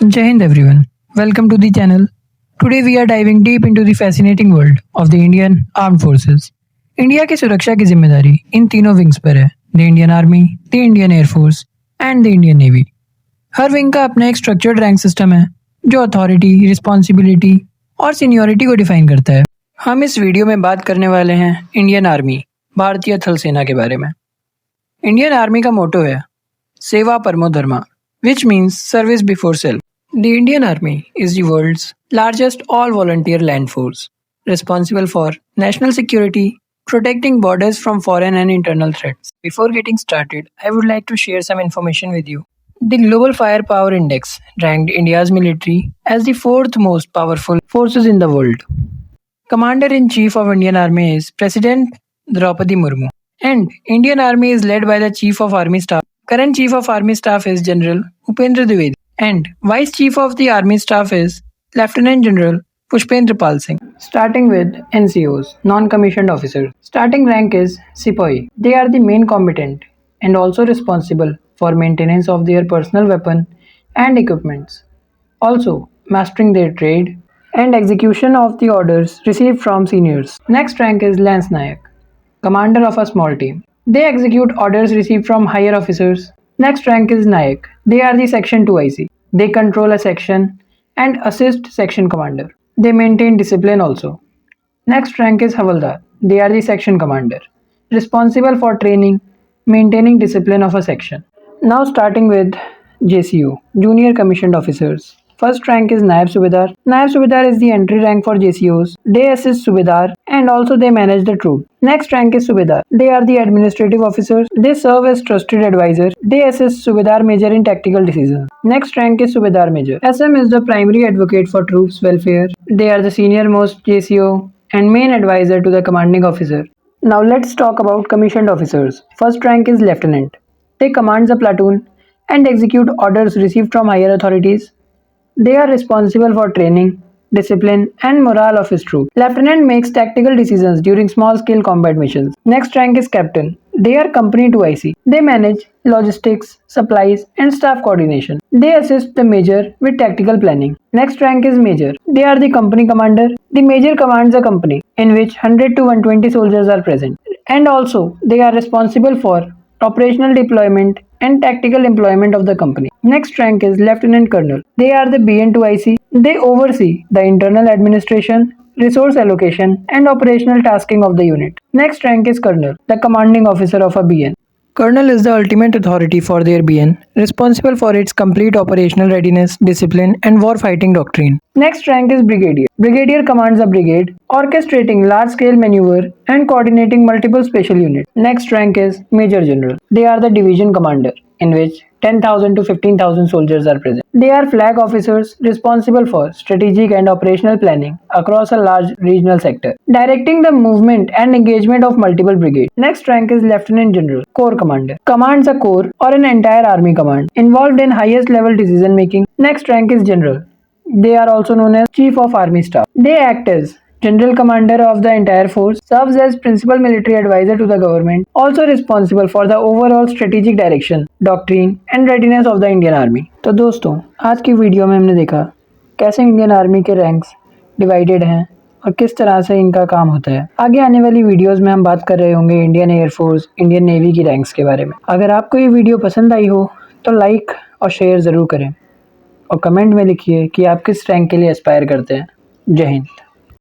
Jai Hind everyone. Welcome to the channel. Today we are diving deep into the fascinating world of the Indian Armed Forces. India की सुरक्षा की जिम्मेदारी इन तीनों wings पर है, the Indian army, the Indian air force and the Indian navy. Her wing का अपना एक स्ट्रक्चर्ड रैंक सिस्टम है जो अथॉरिटी, रिस्पॉन्सिबिलिटी और सीनियोरिटी को डिफाइन करता है। हम इस वीडियो में बात करने वाले हैं इंडियन आर्मी, भारतीय थल सेना के बारे में। इंडियन आर्मी का मोटो है सेवा परमो धर्मा, which means service before self. The Indian Army is the world's largest all-volunteer land force, responsible for national security, protecting borders from foreign and internal threats. Before getting started, I would like to share some information with you. The Global Firepower Index ranked India's military as the fourth most powerful forces in the world. Commander-in-Chief of Indian Army is President Draupadi Murmu, and Indian Army is led by the Chief of Army Staff. Current Chief of Army Staff is General Upendra Dwivedi, and Vice Chief of the Army Staff is Lieutenant General Pushpendra Pal Singh. Starting with NCOs, non-commissioned officers. Starting rank is Sipahi. They are the main combatant and also responsible for maintenance of their personal weapon and equipments. Also, mastering their trade and execution of the orders received from seniors. Next rank is Lance Nayak, commander of a small team. They execute orders received from higher officers. Next rank is Nayak. They are the Section 2 IC. They control a section and assist section commander. They maintain discipline also. Next rank is Havaldar. They are the section commander, responsible for training, maintaining discipline of a section. Now starting with JCO, Junior Commissioned Officers. First rank is Naib Subedar. Naib Subedar is the entry rank for JCOs. They assist Subedar and also they manage the troop. Next rank is Subedar. They are the administrative officers. They serve as trusted advisors. They assist Subedar Major in tactical decisions. Next rank is Subedar Major. SM is the primary advocate for troops' welfare. They are the senior most JCO and main advisor to the commanding officer. Now let's talk about commissioned officers. First rank is Lieutenant. They command the platoon and execute orders received from higher authorities. They are responsible for training, discipline, and morale of his troop. Lieutenant makes tactical decisions during small-scale combat missions. Next rank is Captain. They are Company 2 IC. They manage logistics, supplies, and staff coordination. They assist the Major with tactical planning. Next rank is Major. They are the company commander. The Major commands a company in which 100 to 120 soldiers are present. And also, they are responsible for operational deployment and tactical employment of the company. Next rank is Lieutenant Colonel. They are the BN2 IC. They oversee the internal administration, resource allocation, and operational tasking of the unit. Next rank is Colonel, the commanding officer of a BN. Colonel is the ultimate authority for their BN, responsible for its complete operational readiness, discipline, and war-fighting doctrine. Next rank is Brigadier. Brigadier commands a brigade, orchestrating large-scale maneuver and coordinating multiple special units. Next rank is Major General. They are the division commander, in which 10,000 to 15,000 soldiers are present. They are flag officers responsible for strategic and operational planning across a large regional sector, directing the movement and engagement of multiple brigades. Next rank is Lieutenant General, Corps Commander. Commands a corps or an entire army command, involved in highest level decision making. Next rank is General. They are also known as Chief of Army Staff. They act as General Commander of the entire force, serves as Principal Military Advisor to the government, also responsible for the overall strategic direction, doctrine and readiness of the Indian Army. तो दोस्तों, आज की video में हमने देखा कैसे Indian army के ranks divided हैं और किस तरह से इनका काम होता है। आगे आने वाली वीडियोस में हम बात कर रहे होंगे इंडियन एयरफोर्स, इंडियन नेवी की रैंक्स के बारे में। अगर आपको ये वीडियो पसंद आई हो तो लाइक और शेयर ज़रूर करें और कमेंट में लिखिए कि आप किस रैंक के लिए एस्पायर करते हैं। जय हिंद।